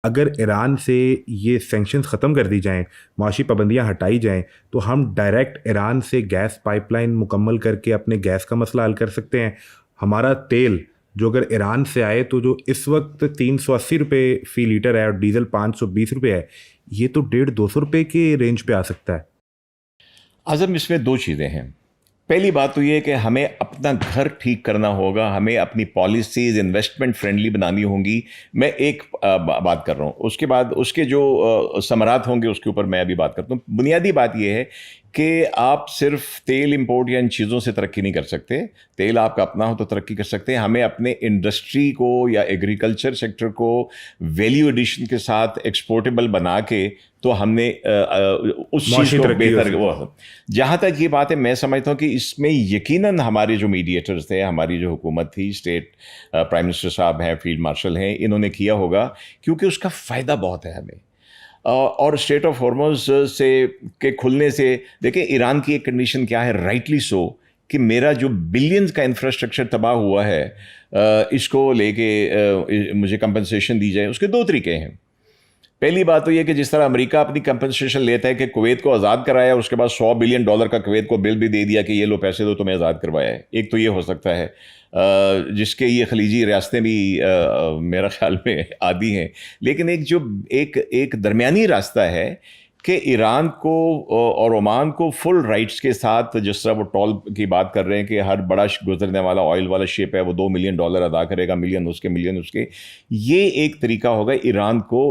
अगर ईरान से ये सैंक्शंस ख़त्म कर दी जाएं, माशी पाबंदियां हटाई जाएं, तो हम डायरेक्ट ईरान से गैस पाइपलाइन मुकम्मल करके अपने गैस का मसला हल कर सकते हैं। हमारा तेल जो अगर ईरान से आए तो जो इस वक्त 380 रुपये फ़ी लीटर है और डीजल 520 रुपये है, ये तो 150-200 रुपये के रेंज पे आ सकता है। आज़म, इसमें दो चीज़ें हैं। पहली बात तो ये है कि हमें अपना घर ठीक करना होगा, हमें अपनी पॉलिसीज़ इन्वेस्टमेंट फ्रेंडली बनानी होंगी। मैं एक बात कर रहा हूँ, उसके बाद उसके जो समरात होंगे उसके ऊपर मैं अभी बात करता हूँ। बुनियादी बात ये है कि आप सिर्फ तेल इंपोर्ट या इन चीज़ों से तरक्की नहीं कर सकते। तेल आपका अपना हो तो तरक्की कर सकते हैं। हमें अपने इंडस्ट्री को या एग्रीकल्चर सेक्टर को वैल्यू एडिशन के साथ एक्सपोर्टेबल बना के तो हमने उस चीज़ को बेहतर वो। जहाँ तक ये बात है, मैं समझता हूँ कि इसमें यकीनन हमारे जो मीडिएटर्स थे, हमारी जो हुकूमत थी, स्टेट प्राइम मिनिस्टर साहब हैं, फील्ड मार्शल हैं, इन्होंने किया होगा, क्योंकि उसका फ़ायदा बहुत है हमें। और स्टेट ऑफ हॉर्मुज़ से के खुलने से देखिए ईरान की एक कंडीशन क्या है, राइटली सो, कि मेरा जो बिलियंस का इंफ्रास्ट्रक्चर तबाह हुआ है, इसको लेके मुझे कंपनसेशन दी जाए। उसके दो तरीके हैं। पहली बात तो यह कि जिस तरह अमेरिका अपनी कंपनसेशन लेता है कि कुवैत को आज़ाद कराया, उसके बाद $100 बिलियन का कुवैत को बिल भी दे दिया कि ये लो पैसे दो, तुम्हें आज़ाद करवाया है। एक तो ये हो सकता है, जिसके ये खलीजी रियासतें भी मेरा ख्याल में आदी हैं। लेकिन एक दरमियानी रास्ता है कि ईरान को और ओमान को फुल राइट्स के साथ, जिस तरह वो टॉल की बात कर रहे हैं कि हर बड़ा गुजरने वाला ऑयल वाला शिप है वो $2 मिलियन अदा करेगा, मिलियन उसके, ये एक तरीका होगा ईरान को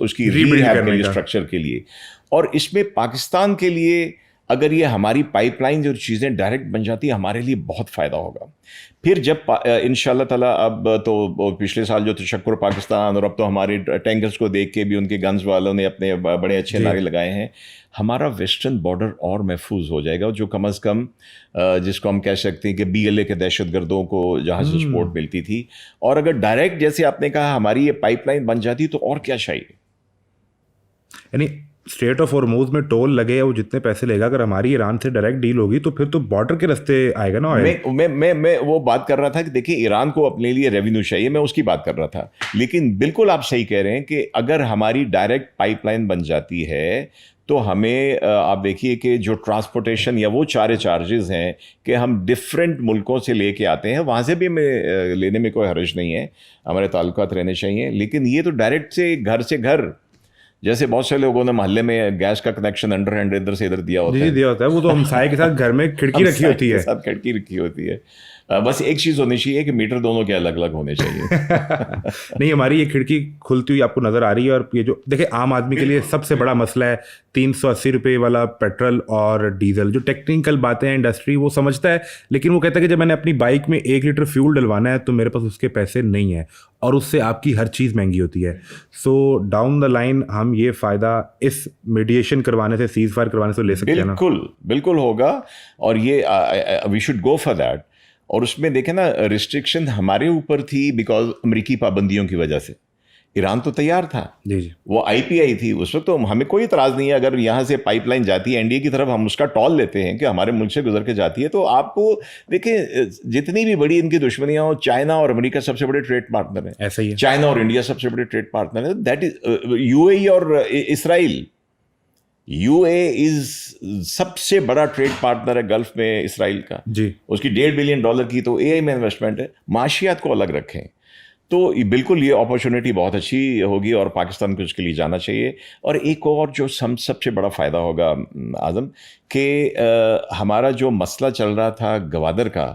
उसकी रीहैब स्ट्रक्चर के लिए। और इसमें पाकिस्तान के लिए अगर ये हमारी पाइपलाइन जो चीज़ें डायरेक्ट बन जाती है, हमारे लिए बहुत फ़ायदा होगा। फिर जब इंशाल्लाह ताला, अब तो पिछले साल जो तशक्कुर पाकिस्तान, और अब तो हमारे टैंकर्स को देख के भी उनके गन्स वालों ने अपने बड़े अच्छे नारे लगाए हैं, हमारा वेस्टर्न बॉर्डर और महफूज हो जाएगा, जो कम अज़ कम जिसको हम कह सकते हैं कि BLA के दहशतगर्दों को जहाँ से सपोर्ट मिलती थी। और अगर डायरेक्ट, जैसे आपने कहा, हमारी ये पाइपलाइन बन जाती तो और क्या चाहिए। यानी स्टेट ऑफ हॉर्मुज़ में टोल लगे, वो जितने पैसे लेगा, अगर हमारी ईरान से डायरेक्ट डील होगी तो फिर तो बॉर्डर के रास्ते आएगा ना ऑयल। मैं वो बात कर रहा था कि देखिए ईरान को अपने लिए रेवेन्यू चाहिए, मैं उसकी बात कर रहा था। लेकिन बिल्कुल आप सही कह रहे हैं कि अगर हमारी डायरेक्ट पाइपलाइन बन जाती है तो हमें, आप देखिए कि जो ट्रांसपोर्टेशन या वो चार्जेस हैं कि हम डिफरेंट मुल्कों से लेके आते हैं, वहाँ से भी हमें लेने में कोई हर्ज नहीं है, हमारे ताल्लुकात रहने चाहिए। लेकिन ये तो डायरेक्ट से घर, जैसे बहुत से लोगों ने मोहल्ले में गैस का कनेक्शन अंडर हैंड इधर से इधर दिया होता है। दिया होता है, वो तो हमसाये के साथ घर में खिड़की रखी होती है। साथ खिड़की रखी होती है। बस एक चीज़ होनी चाहिए कि मीटर दोनों के अलग अलग होने चाहिए। नहीं, हमारी ये खिड़की खुलती हुई आपको नज़र आ रही है। और ये जो देखिए, आम आदमी के लिए सबसे बड़ा मसला है 380 रुपये वाला पेट्रोल और डीजल। जो टेक्निकल बातें हैं, इंडस्ट्री वो समझता है, लेकिन वो कहता है कि जब मैंने अपनी बाइक में 1 लीटर फ्यूल डलवाना है तो मेरे पास उसके पैसे नहीं है, और उससे आपकी हर चीज़ महंगी होती है। सो डाउन द लाइन हम ये फ़ायदा इस मीडिएशन करवाने से, सीज़ फायर करवाने से ले सकते हैं ना। बिल्कुल होगा, और ये we should go for that. और उसमें देखें ना, रिस्ट्रिक्शन हमारे ऊपर थी बिकॉज अमेरिकी पाबंदियों की वजह से। ईरान तो तैयार था, जी, वो IPI थी उस वक्त, तो हमें कोई इतराज़ नहीं है अगर यहाँ से पाइपलाइन जाती है इंडिया की तरफ, हम उसका टॉल लेते हैं कि हमारे मुल्क से गुजर के जाती है। तो आपको देखें, जितनी भी बड़ी इनकी दुश्मनियाँ हो, चाइना और अमेरिका सबसे बड़े ट्रेड पार्टनर हैं। ऐसा ही है। चाइना और इंडिया सबसे बड़े ट्रेड पार्टनर है। दैट इज UAE और इसराइल। UAE इज सबसे बड़ा ट्रेड पार्टनर है गल्फ में इसराइल का जी। उसकी $1.5 बिलियन की तो AI में इन्वेस्टमेंट है। माशियात को अलग रखें तो बिल्कुल ये अपॉर्चुनिटी बहुत अच्छी होगी और पाकिस्तान को इसके लिए जाना चाहिए। और एक और जो सबसे बड़ा फ़ायदा होगा आज़म, कि हमारा जो मसला चल रहा था गवादर का,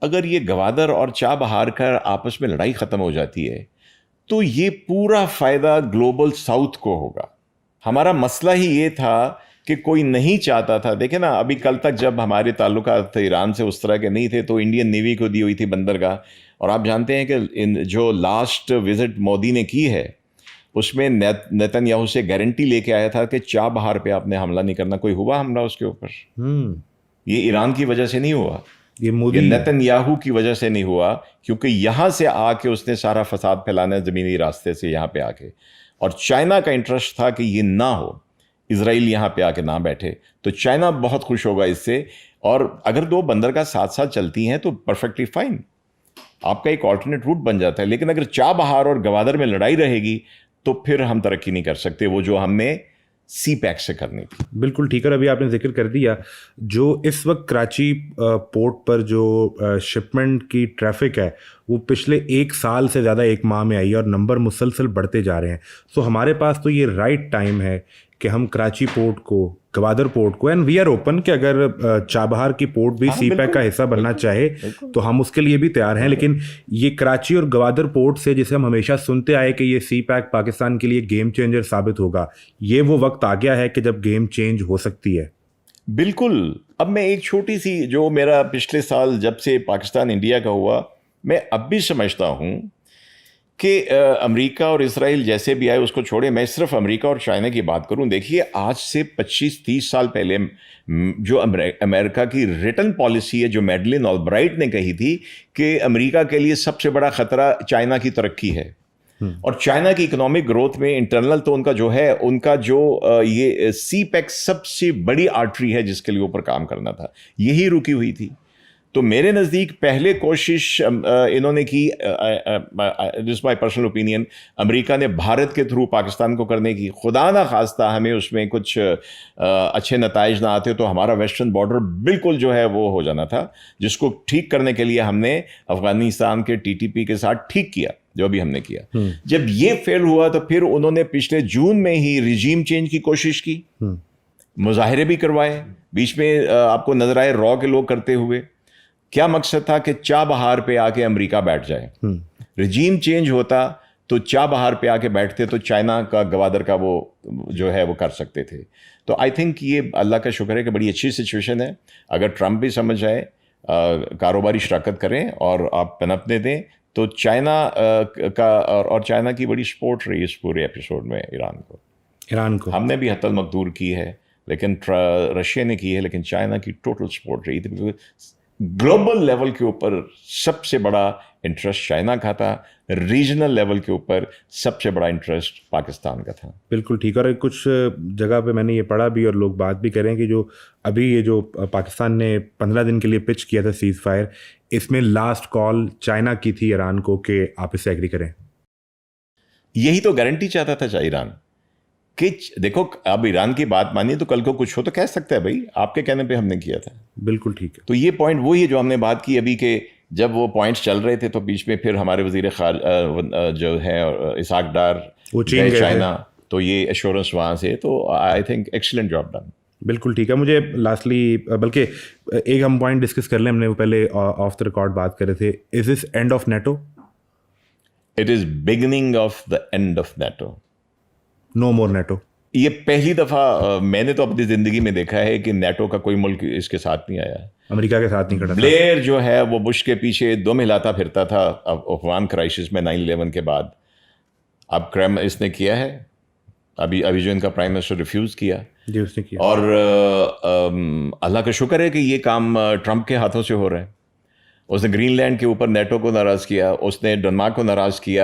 अगर ये गवादर और चाबहार का आपस में लड़ाई ख़त्म हो जाती है तो ये पूरा फ़ायदा ग्लोबल साउथ को होगा। हमारा मसला ही ये था कि कोई नहीं चाहता था। देखे ना, अभी कल तक जब हमारे ताल्लुकात ईरान से उस तरह के नहीं थे तो इंडियन नेवी को दी हुई थी बंदरगाह। और आप जानते हैं कि इन जो लास्ट विजिट मोदी ने की है उसमें नेतन्याहू से गारंटी लेके आया था कि चाबहार पे आपने हमला नहीं करना। कोई हुआ हमला उसके ऊपर? ये ईरान की वजह से नहीं हुआ, ये नेतन्याहू की वजह से नहीं हुआ, क्योंकि यहाँ से आके उसने सारा फसाद फैलाना है ज़मीनी रास्ते से यहाँ पे आके। और चाइना का इंटरेस्ट था कि ये ना हो, इजराइल यहाँ पे आके ना बैठे, तो चाइना बहुत खुश होगा इससे। और अगर दो बंदरगाह साथ साथ चलती हैं तो परफेक्टली फाइन। आपका एक ऑल्टरनेट रूट बन जाता है। लेकिन अगर चाबहार और गवादर में लड़ाई रहेगी तो फिर हम तरक्की नहीं कर सकते, वो जो हमने सी पैक से करनी थी। बिल्कुल ठीक है। अभी आपने जिक्र कर दिया, जो इस वक्त कराची पोर्ट पर जो शिपमेंट की ट्रैफिक है वो पिछले 1 साल से ज़्यादा 1 माह में आई है और नंबर मुसलसल बढ़ते जा रहे हैं। सो हमारे पास तो ये राइट टाइम है कि हम कराची पोर्ट को, गवादर पोर्ट को, एंड वी आर ओपन कि अगर चाबहार की पोर्ट भी सी पैक का हिस्सा बनना चाहे तो हम उसके लिए भी तैयार हैं। लेकिन ये कराची और गवादर पोर्ट से, जिसे हम हमेशा सुनते आए कि ये सी पैक पाकिस्तान के लिए गेम चेंजर साबित होगा, ये वो वक्त आ गया है कि जब गेम चेंज हो सकती है। बिल्कुल। अब मैं एक छोटी सी, जो मेरा पिछले साल जब से पाकिस्तान इंडिया का हुआ, मैं अब भी समझता हूं कि अमेरिका और इसराइल जैसे भी आए उसको छोड़े, मैं सिर्फ अमेरिका और चाइना की बात करूं। देखिए, आज से 25-30 साल पहले जो अमेरिका की रिटर्न पॉलिसी है, जो मैडलिन ऑलब्राइट ने कही थी कि अमेरिका के लिए सबसे बड़ा खतरा चाइना की तरक्की है, और चाइना की इकोनॉमिक ग्रोथ में इंटरनल तो उनका जो है, उनका जो ये सी पैक सबसे बड़ी आर्टरी है जिसके लिए ऊपर काम करना था, यही रुकी हुई थी। तो मेरे नज़दीक पहले कोशिश इन्होंने की, this my personal opinion, America ने भारत के थ्रू पाकिस्तान को करने की। खुदा ना खास्ता हमें उसमें कुछ अच्छे नताइज ना आते तो हमारा वेस्टर्न बॉर्डर बिल्कुल जो है वो हो जाना था, जिसको ठीक करने के लिए हमने अफगानिस्तान के टीटीपी के साथ ठीक किया जो भी हमने किया। जब ये फेल हुआ तो फिर उन्होंने पिछले जून में ही रिजीम चेंज की कोशिश की, मुजाहिरे भी करवाए, बीच में आपको नजर आए रॉ के लोग करते हुए। क्या मकसद था कि चाबहार पे आके अमेरिका बैठ जाए। रिजीम चेंज होता तो चाबहार पे आके बैठते तो चाइना का, गवादर का वो जो है वो कर सकते थे। तो आई थिंक ये अल्लाह का शुक्र है कि बड़ी अच्छी सिचुएशन है। अगर ट्रंप भी समझ जाए, कारोबारी शराकत करें और आप पनपने दें, तो चाइना का और चाइना की बड़ी सपोर्ट रही इस पूरे एपिसोड में ईरान को हमने भी हतल मकदूर की है, लेकिन रशिया ने की है, लेकिन चाइना की टोटल सपोर्ट रही थी। ग्लोबल लेवल के ऊपर सबसे बड़ा इंटरेस्ट चाइना का था, रीजनल लेवल के ऊपर सबसे बड़ा इंटरेस्ट पाकिस्तान का था। बिल्कुल ठीक। और कुछ जगह पे मैंने ये पढ़ा भी और लोग बात भी करें कि जो अभी ये जो पाकिस्तान ने 15 दिन के लिए पिच किया था सीज फायर, इसमें लास्ट कॉल चाइना की थी ईरान को कि आप इससे एग्री करें। यही तो गारंटी चाहता था ईरान कि देखो, अब ईरान की बात मानिए तो कल को कुछ हो तो कह सकता है भाई आपके कहने पे हमने किया था। बिल्कुल ठीक है। तो ये पॉइंट वही है जो हमने बात की अभी, के जब वो पॉइंट्स चल रहे थे तो बीच में फिर हमारे वजीर जो है इसाक डार वो चीन गए चाइना, तो ये एश्योरेंस वहाँ से, तो I think excellent job done. बिल्कुल ठीक है। मुझे लास्टली, बल्कि एक हम पॉइंट डिस्कस कर लें, हमने वो पहले ऑफ द रिकॉर्ड बात कर रहे थे, is this end of NATO? It is beginning of the end of NATO. No more NATO. ये पहली दफा मैंने तो अपनी जिंदगी में देखा है कि नेटो का कोई मुल्क इसके साथ नहीं आया, अमेरिका के साथ नहीं खड़ा। ब्लेयर जो है वो बुश के पीछे दुम हिलाता फिरता था अफगान क्राइसिस में 9/11 के बाद। अब क्रैम इसने किया है, अभी जो इनका प्राइम मिनिस्टर रिफ्यूज किया जी, उसने किया। और अल्लाह का शुक्र है कि ये काम ट्रंप के हाथों से हो रहा है। उसने ग्रीनलैंड के ऊपर नेटो को नाराज किया, उसने डेनमार्क को नाराज किया।